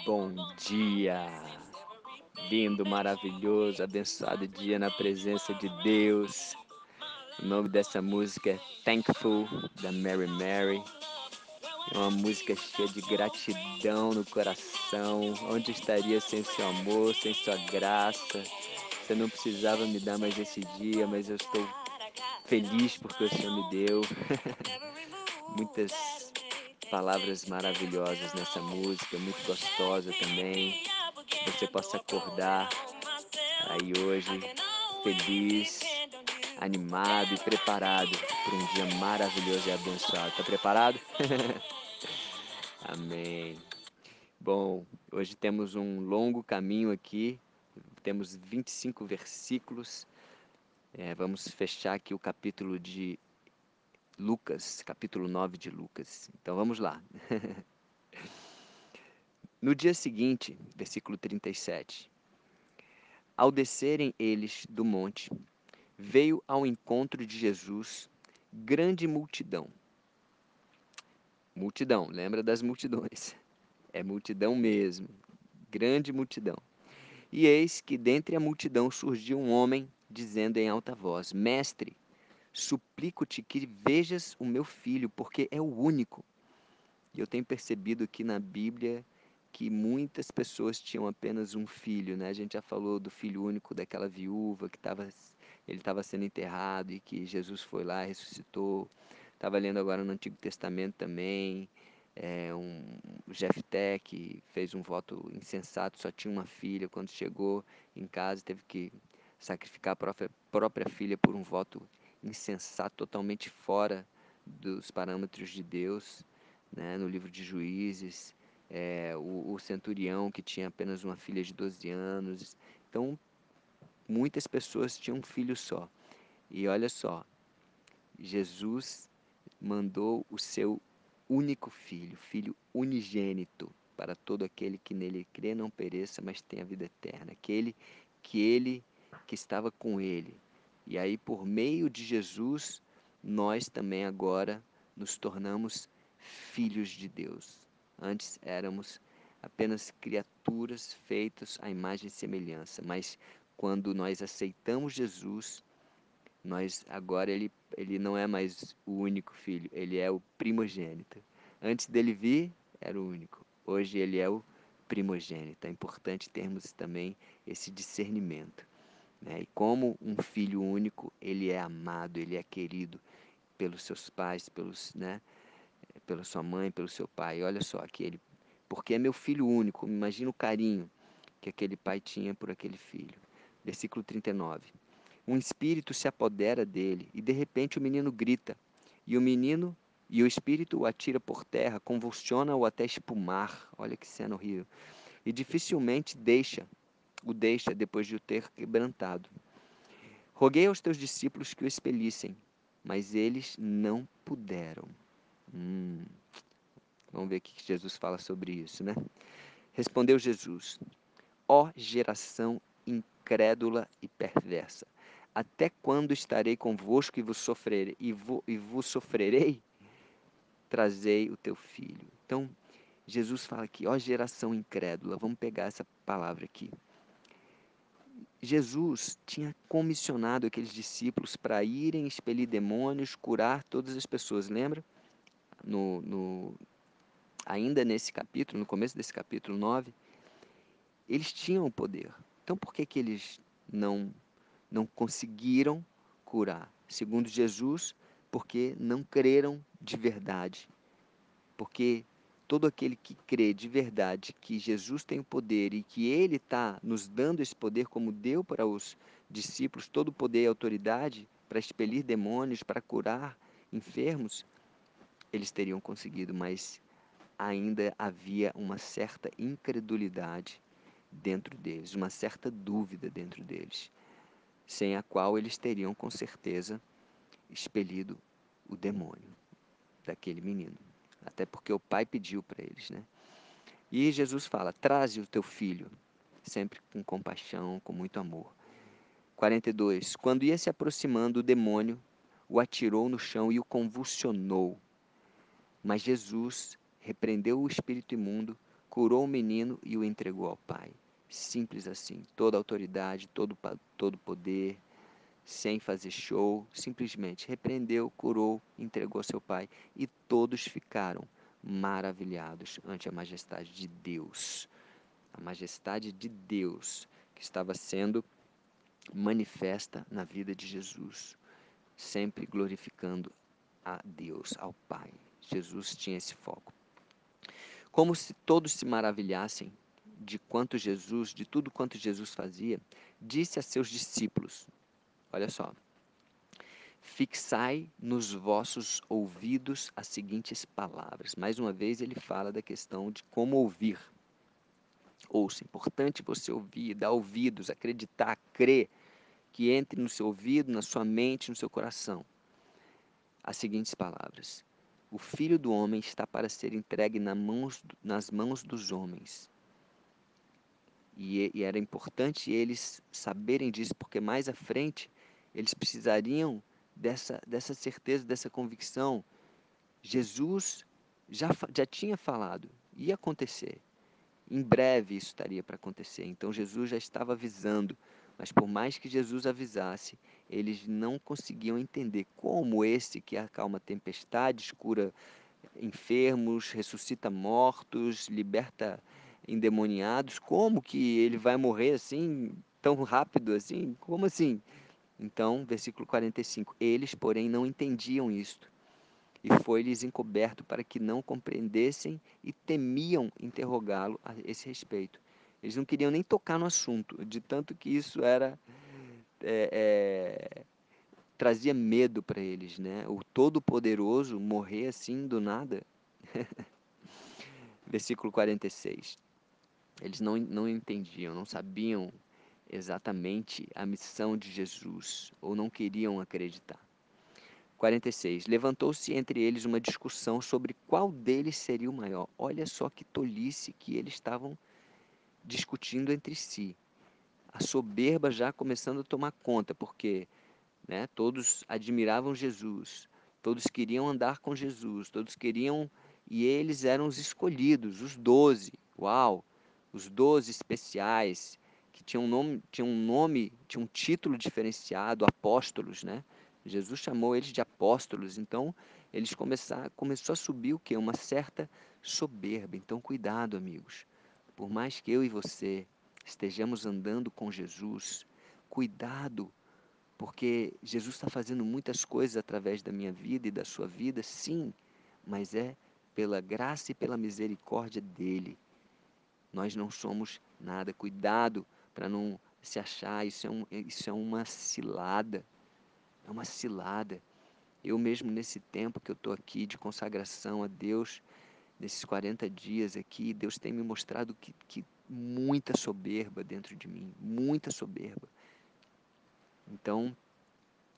Bom dia! Lindo, maravilhoso, abençoado dia na presença de Deus. O nome dessa música é Thankful, da Mary Mary. É uma música cheia de gratidão no coração. Onde estaria sem seu amor, sem sua graça? Você não precisava me dar mais esse dia, mas eu estou feliz porque o Senhor me deu. Muitas palavras maravilhosas nessa música, muito gostosa também. Que você possa acordar aí hoje feliz, animado e preparado para um dia maravilhoso e abençoado. Tá preparado? Amém. Bom, hoje temos um longo caminho aqui, temos 25 versículos. Vamos fechar aqui o capítulo de Lucas, capítulo 9 de Lucas. Então vamos lá. No dia seguinte, versículo 37. Ao descerem eles do monte, veio ao encontro de Jesus grande multidão. Multidão, lembra das multidões? É multidão mesmo, grande multidão. E eis que dentre a multidão surgiu um homem, dizendo em alta voz: Mestre, suplico-te que vejas o meu filho, porque é o único. E eu tenho percebido aqui na Bíblia que muitas pessoas tinham apenas um filho, né? A gente já falou do filho único daquela viúva que ele estava sendo enterrado e que Jesus foi lá, ressuscitou. Estava lendo agora no Antigo Testamento também, o Jefté que fez um voto insensato, só tinha uma filha, quando chegou em casa teve que sacrificar a própria filha por um voto insensato, totalmente fora dos parâmetros de Deus, né? No livro de Juízes, o centurião que tinha apenas uma filha de 12 anos. Então, muitas pessoas tinham um filho só. E olha só, Jesus mandou o seu único filho, filho unigênito, para todo aquele que nele crê não pereça, mas tenha vida eterna. Aquele que estava com ele. E aí, por meio de Jesus, nós também agora nos tornamos filhos de Deus. Antes éramos apenas criaturas feitas à imagem e semelhança, mas quando nós aceitamos Jesus, agora ele não é mais o único filho, ele é o primogênito. Antes dele vir, era o único. Hoje ele é o primogênito. É importante termos também esse discernimento, né? E como um filho único, ele é amado, ele é querido pelos seus pais, né, pela sua mãe, pelo seu pai. Olha só, porque é meu filho único. Imagina o carinho que aquele pai tinha por aquele filho. Versículo 39. Um espírito se apodera dele e de repente o menino grita. E o espírito o atira por terra, convulsiona-o até espumar. Olha que cena horrível. E dificilmente o deixa depois de o ter quebrantado. Roguei aos teus discípulos que o expelissem, mas eles não puderam. Vamos ver o que Jesus fala sobre isso, né? Respondeu Jesus: Ó geração incrédula e perversa, até quando estarei convosco e vos sofrerei? Trazei o teu filho. Então, Jesus fala aqui, ó geração incrédula, vamos pegar essa palavra aqui. Jesus tinha comissionado aqueles discípulos para irem expelir demônios, curar todas as pessoas, lembra? Ainda nesse capítulo, no começo desse capítulo 9, eles tinham o poder. Então, por que eles não conseguiram curar? Segundo Jesus, porque não creram de verdade. Porque todo aquele que crê de verdade que Jesus tem o poder e que Ele está nos dando esse poder, como deu para os discípulos, todo o poder e autoridade para expelir demônios, para curar enfermos, eles teriam conseguido, mas ainda havia uma certa incredulidade dentro deles, uma certa dúvida dentro deles, sem a qual eles teriam com certeza expelido o demônio daquele menino. Até porque o pai pediu para eles, né? E Jesus fala: traze o teu filho, sempre com compaixão, com muito amor. 42. Quando ia se aproximando, o demônio o atirou no chão e o convulsionou. Mas Jesus repreendeu o espírito imundo, curou o menino e o entregou ao pai. Simples assim, toda autoridade, todo poder, sem fazer show, simplesmente repreendeu, curou, entregou ao seu pai, e todos ficaram maravilhados ante a majestade de Deus. A majestade de Deus que estava sendo manifesta na vida de Jesus, sempre glorificando a Deus, ao Pai. Jesus tinha esse foco. Como se todos se maravilhassem de tudo quanto Jesus fazia, disse a seus discípulos: olha só, fixai nos vossos ouvidos as seguintes palavras. Mais uma vez ele fala da questão de como ouvir. Ouça, é importante você ouvir, dar ouvidos, acreditar, crer, que entre no seu ouvido, na sua mente, no seu coração as seguintes palavras: o Filho do Homem está para ser entregue nas mãos dos homens. E era importante eles saberem disso, porque mais à frente eles precisariam dessa certeza, dessa convicção. Jesus já tinha falado, ia acontecer. Em breve isso estaria para acontecer. Então Jesus já estava avisando, mas por mais que Jesus avisasse, eles não conseguiam entender como esse que acalma tempestades, cura enfermos, ressuscita mortos, liberta endemoniados, como que ele vai morrer assim tão rápido assim? Como assim? Então, versículo 45, eles, porém, não entendiam isto, e foi-lhes encoberto para que não compreendessem e temiam interrogá-lo a esse respeito. Eles não queriam nem tocar no assunto, de tanto que isso era trazia medo para eles, né? O Todo-Poderoso morrer assim do nada. Versículo 46. Eles não entendiam, não sabiam exatamente a missão de Jesus, ou não queriam acreditar. 46. Levantou-se entre eles uma discussão sobre qual deles seria o maior. Olha só que tolice que eles estavam discutindo entre si. A soberba já começando a tomar conta, porque, né, todos admiravam Jesus, todos queriam andar com Jesus, todos queriam, e eles eram os escolhidos, os 12. Uau! Os 12 especiais, que tinham um título diferenciado, apóstolos, né? Jesus chamou eles de apóstolos, então começou a subir o quê? Uma certa soberba. Então, cuidado, amigos. Por mais que eu e você estejamos andando com Jesus, cuidado, porque Jesus está fazendo muitas coisas através da minha vida e da sua vida, sim, mas é pela graça e pela misericórdia dele. Nós não somos nada. Cuidado para não se achar, isso é uma cilada. É uma cilada. Eu mesmo nesse tempo que eu estou aqui de consagração a Deus, nesses 40 dias aqui, Deus tem me mostrado que muita soberba dentro de mim, muita soberba. Então,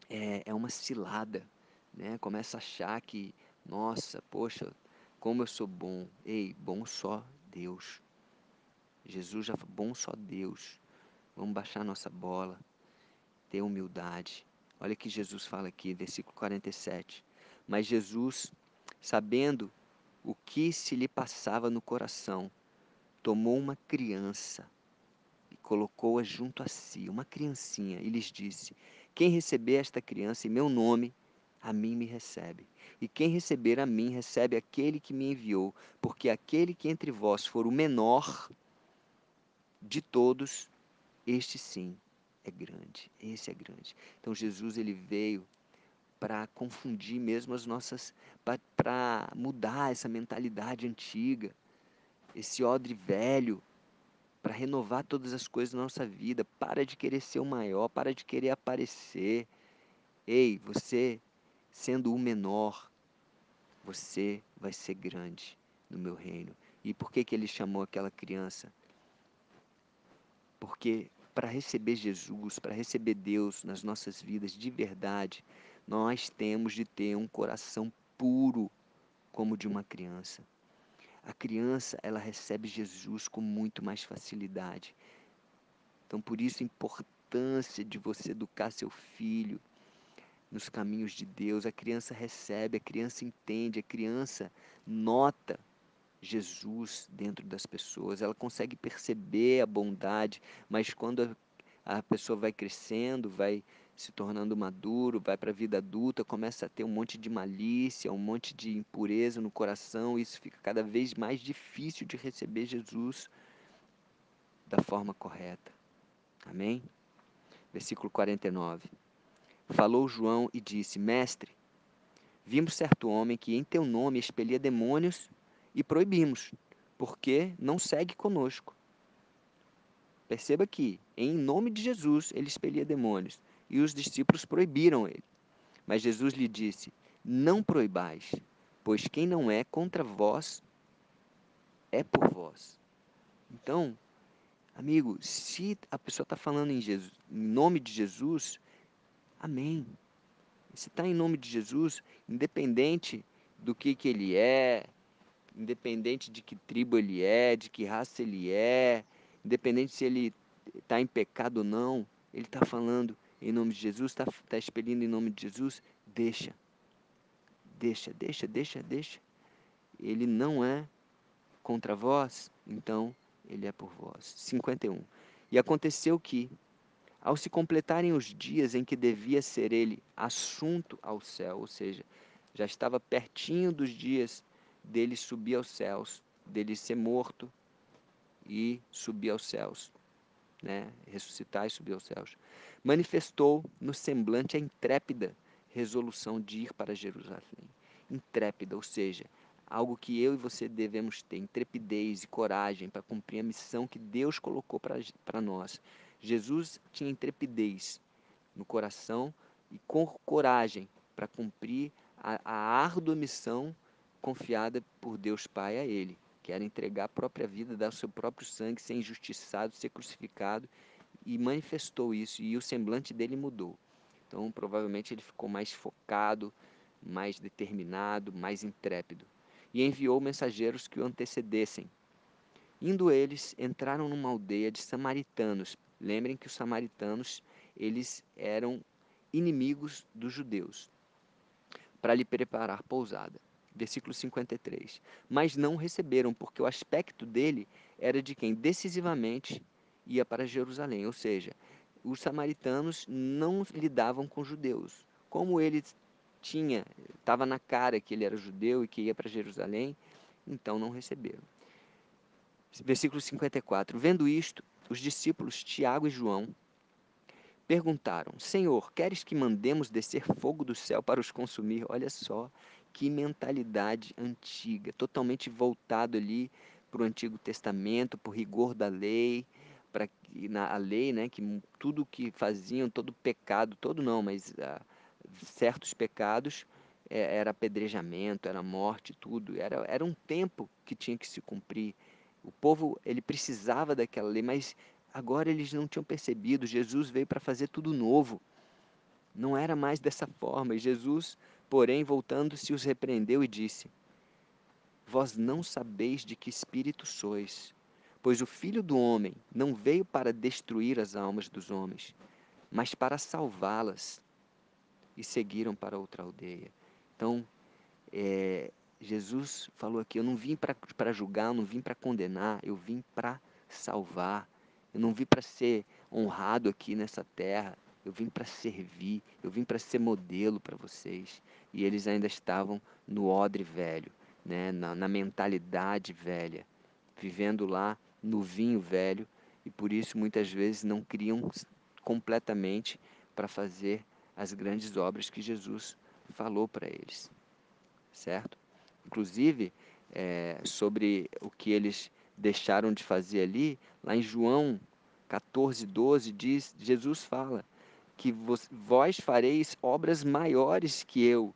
é uma cilada, né? Começa a achar que, nossa, poxa, como eu sou bom. Ei, bom só Deus. Jesus já foi bom só Deus. Vamos baixar nossa bola, ter humildade. Olha que Jesus fala aqui, versículo 47. Mas Jesus, sabendo o que se lhe passava no coração, tomou uma criança e colocou-a junto a si, uma criancinha, e lhes disse: quem receber esta criança em meu nome, a mim me recebe. E quem receber a mim, recebe aquele que me enviou, porque aquele que entre vós for o menor de todos, este sim é grande, esse é grande. Então Jesus ele veio para confundir mesmo para mudar essa mentalidade antiga, esse odre velho, para renovar todas as coisas na nossa vida. Para de querer ser o maior, para de querer aparecer. Ei, você sendo o menor, você vai ser grande no meu reino. E por que ele chamou aquela criança? Porque para receber Jesus, para receber Deus nas nossas vidas de verdade, nós temos de ter um coração puro como o de uma criança. A criança, ela recebe Jesus com muito mais facilidade. Então, por isso, a importância de você educar seu filho nos caminhos de Deus. A criança recebe, a criança entende, a criança nota Jesus dentro das pessoas, ela consegue perceber a bondade, mas quando a pessoa vai crescendo, vai se tornando maduro, vai para a vida adulta, começa a ter um monte de malícia, um monte de impureza no coração, e isso fica cada vez mais difícil de receber Jesus da forma correta. Amém? Versículo 49. Falou João e disse: Mestre, vimos certo homem que em teu nome expelia demônios e proibimos, porque não segue conosco. Perceba que, em nome de Jesus, ele expelia demônios e os discípulos proibiram ele. Mas Jesus lhe disse: Não proibais, pois quem não é contra vós é por vós. Então, amigo, se a pessoa está falando em, Jesus, em nome de Jesus, amém. Se está em nome de Jesus, independente do que ele é, independente de que tribo ele é, de que raça ele é, independente se ele está em pecado ou não, ele está falando em nome de Jesus, está expelindo em nome de Jesus, deixa, deixa. Ele não é contra vós, então ele é por vós. 51. E aconteceu que, ao se completarem os dias em que devia ser ele assunto ao céu, ou seja, já estava pertinho dos dias dele subir aos céus, dele ser morto e subir aos céus, né? Ressuscitar e subir aos céus. Manifestou no semblante a intrépida resolução de ir para Jerusalém. Intrépida, ou seja, algo que eu e você devemos ter, intrepidez e coragem para cumprir a missão que Deus colocou para nós. Jesus tinha intrepidez no coração e com coragem para cumprir a árdua missão confiada por Deus Pai a ele, que era entregar a própria vida, dar o seu próprio sangue, ser injustiçado, ser crucificado, e manifestou isso, e o semblante dele mudou. Então, provavelmente ele ficou mais focado, mais determinado, mais intrépido. E enviou mensageiros que o antecedessem. Indo eles, entraram numa aldeia de samaritanos. Lembrem que os samaritanos, eles eram inimigos dos judeus, para lhe preparar pousada. Versículo 53. Mas não o receberam, porque o aspecto dele era de quem decisivamente ia para Jerusalém. Ou seja, os samaritanos não lidavam com judeus. Como ele estava na cara que ele era judeu e que ia para Jerusalém, então não receberam. Versículo 54. Vendo isto, os discípulos Tiago e João perguntaram: Senhor, queres que mandemos descer fogo do céu para os consumir? Olha só que mentalidade antiga, totalmente voltado ali para o Antigo Testamento, para o rigor da lei, para a lei, né, que tudo que faziam, todo pecado, todo não, mas certos pecados era apedrejamento, era morte, tudo. Era um tempo que tinha que se cumprir. O povo ele precisava daquela lei, mas agora eles não tinham percebido. Jesus veio para fazer tudo novo. Não era mais dessa forma. E Jesus, porém, voltando-se, os repreendeu e disse: Vós não sabeis de que espírito sois, pois o Filho do Homem não veio para destruir as almas dos homens, mas para salvá-las. E seguiram para outra aldeia. Então, Jesus falou aqui: eu não vim para julgar, eu não vim para condenar, eu vim para salvar. Eu não vim para ser honrado aqui nessa terra, eu vim para servir, eu vim para ser modelo para vocês. E eles ainda estavam no odre velho, né? na mentalidade velha, vivendo lá no vinho velho, e por isso muitas vezes não criam completamente para fazer as grandes obras que Jesus falou para eles, certo? Inclusive, sobre o que eles deixaram de fazer ali, lá em João 14:12 diz, Jesus fala que vós fareis obras maiores que eu.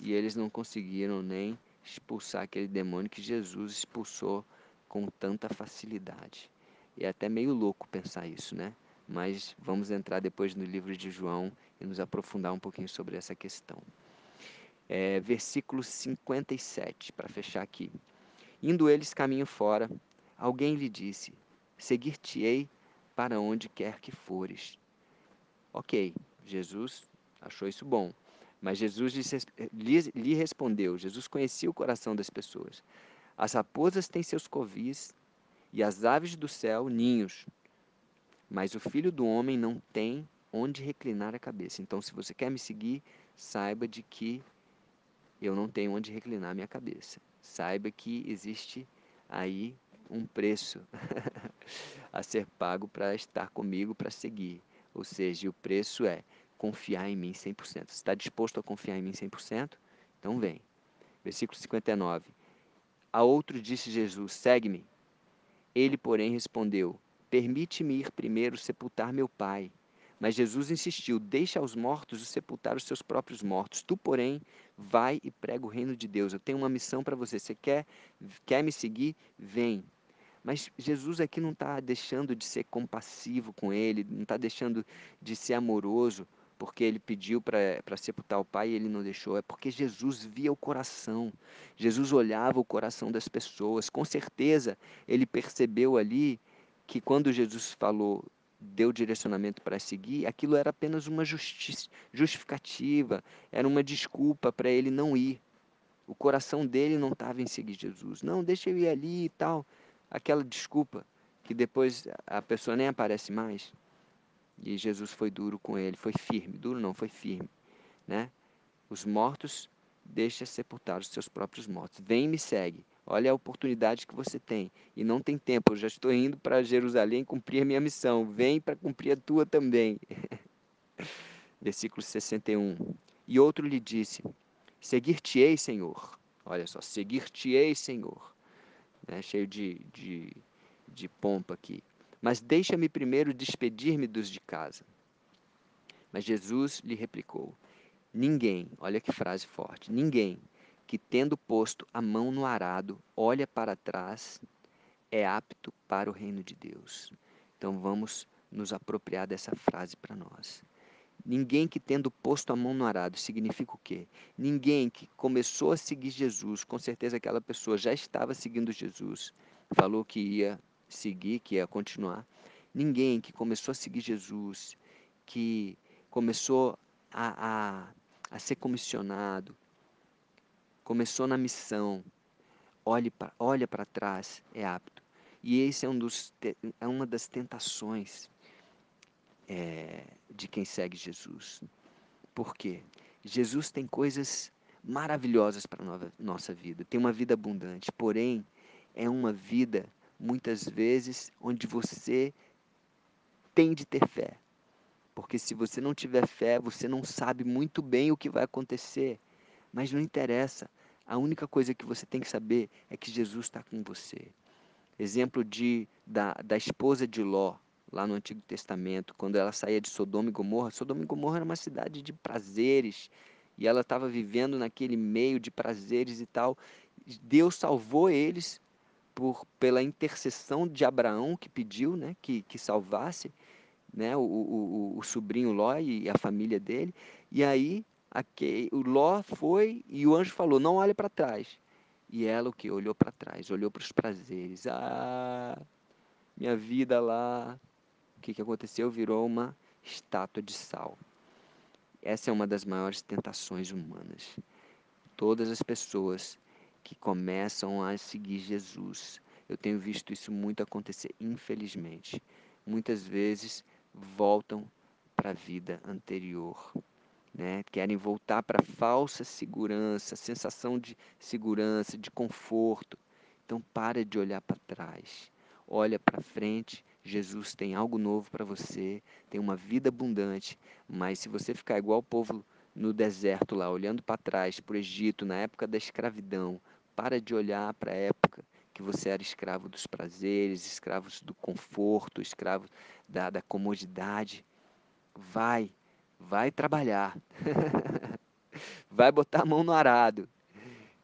E eles não conseguiram nem expulsar aquele demônio que Jesus expulsou com tanta facilidade. E é até meio louco pensar isso, né? Mas vamos entrar depois no livro de João e nos aprofundar um pouquinho sobre essa questão. Versículo 57, para fechar aqui. Indo eles caminho fora, alguém lhe disse: Seguir-te-ei para onde quer que fores. Ok, Jesus achou isso bom. Mas Jesus lhe respondeu, Jesus conhecia o coração das pessoas. As raposas têm seus covis e as aves do céu ninhos, mas o Filho do Homem não tem onde reclinar a cabeça. Então, se você quer me seguir, saiba de que eu não tenho onde reclinar a minha cabeça. Saiba que existe aí um preço a ser pago para estar comigo, para seguir. Ou seja, o preço é confiar em mim 100%. Você está disposto a confiar em mim 100%? Então vem. Versículo 59. A outro disse Jesus: segue-me. Ele, porém, respondeu: permite-me ir primeiro sepultar meu pai. Mas Jesus insistiu: deixa aos mortos o sepultar os seus próprios mortos. Tu, porém, vai e prega o reino de Deus. Eu tenho uma missão para você. Você quer me seguir? Vem. Mas Jesus aqui não está deixando de ser compassivo com ele, não está deixando de ser amoroso, porque ele pediu para sepultar o pai e ele não deixou. É porque Jesus via o coração, Jesus olhava o coração das pessoas. Com certeza ele percebeu ali que quando Jesus falou, deu direcionamento para seguir, aquilo era apenas uma justificativa, era uma desculpa para ele não ir. O coração dele não estava em seguir Jesus. Não, deixa eu ir ali e tal. Aquela desculpa que depois a pessoa nem aparece mais. E Jesus foi duro com ele, foi firme. Duro não, foi firme, né? Os mortos, deixa sepultar os seus próprios mortos. Vem e me segue. Olha a oportunidade que você tem. E não tem tempo, eu já estou indo para Jerusalém cumprir a minha missão. Vem para cumprir a tua também. Versículo 61. E outro lhe disse: seguir-te-ei, Senhor. Olha só, seguir-te-ei, Senhor. Né? Cheio de pompa aqui. Mas deixa-me primeiro despedir-me dos de casa. Mas Jesus lhe replicou: ninguém, olha que frase forte, ninguém que tendo posto a mão no arado olha para trás é apto para o reino de Deus. Então vamos nos apropriar dessa frase para nós. Ninguém que tendo posto a mão no arado significa o quê? Ninguém que começou a seguir Jesus, com certeza aquela pessoa já estava seguindo Jesus, falou que ia seguir, que ia continuar. Ninguém que começou a seguir Jesus, que começou a ser comissionado, começou na missão, olha para trás, é apto. E esse é uma das tentações de quem segue Jesus. Por quê? Jesus tem coisas maravilhosas para a nossa vida, tem uma vida abundante, porém, é uma vida, muitas vezes, onde você tem de ter fé. Porque se você não tiver fé, você não sabe muito bem o que vai acontecer. Mas não interessa. A única coisa que você tem que saber é que Jesus está com você. Exemplo da esposa de Ló, lá no Antigo Testamento, quando ela saía de Sodoma e Gomorra. Sodoma e Gomorra era uma cidade de prazeres, e ela estava vivendo naquele meio de prazeres e tal. Deus salvou eles pela intercessão de Abraão, que pediu, né, que salvasse, né, o sobrinho Ló e a família dele. E aí o Ló foi e o anjo falou: não olhe para trás. E ela o que? Olhou para trás, olhou para os prazeres. Ah, minha vida lá. O que aconteceu? Virou uma estátua de sal. Essa é uma das maiores tentações humanas. Todas as pessoas que começam a seguir Jesus, eu tenho visto isso muito acontecer, infelizmente. Muitas vezes voltam para a vida anterior, né? Querem voltar para a falsa segurança, sensação de segurança, de conforto. Então para de olhar para trás. Olha para frente, Jesus tem algo novo para você, tem uma vida abundante, mas se você ficar igual o povo no deserto lá, olhando para trás, para o Egito, na época da escravidão, para de olhar para a época que você era escravo dos prazeres, escravo do conforto, escravo da comodidade. Vai trabalhar, vai botar a mão no arado.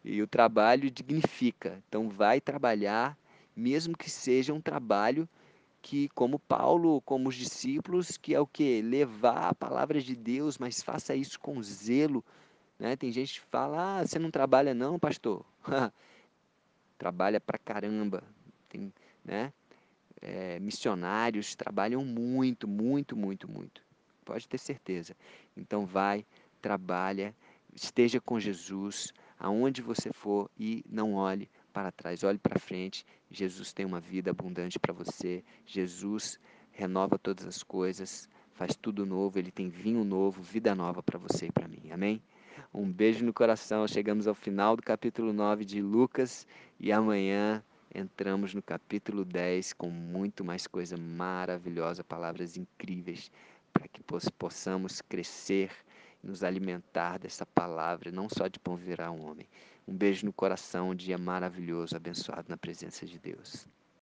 E o trabalho dignifica. Então vai trabalhar, mesmo que seja um trabalho que, como Paulo, como os discípulos, que é o que? Levar a palavra de Deus, mas faça isso com zelo. Né? Tem gente que fala: ah, você não trabalha não, pastor? Trabalha pra caramba. Tem, né? Missionários trabalham muito, muito, muito, muito. Pode ter certeza. Então vai, trabalha, esteja com Jesus, aonde você for e não olhe para trás, olhe para frente. Jesus tem uma vida abundante para você. Jesus renova todas as coisas, faz tudo novo. Ele tem vinho novo, vida nova para você e para mim. Amém? Um beijo no coração. Chegamos ao final do capítulo 9 de Lucas e amanhã entramos no capítulo 10 com muito mais coisa maravilhosa, palavras incríveis, para que possamos crescer, nos alimentar dessa palavra, não só de pão viverá um homem. Um beijo no coração, um dia maravilhoso, abençoado na presença de Deus.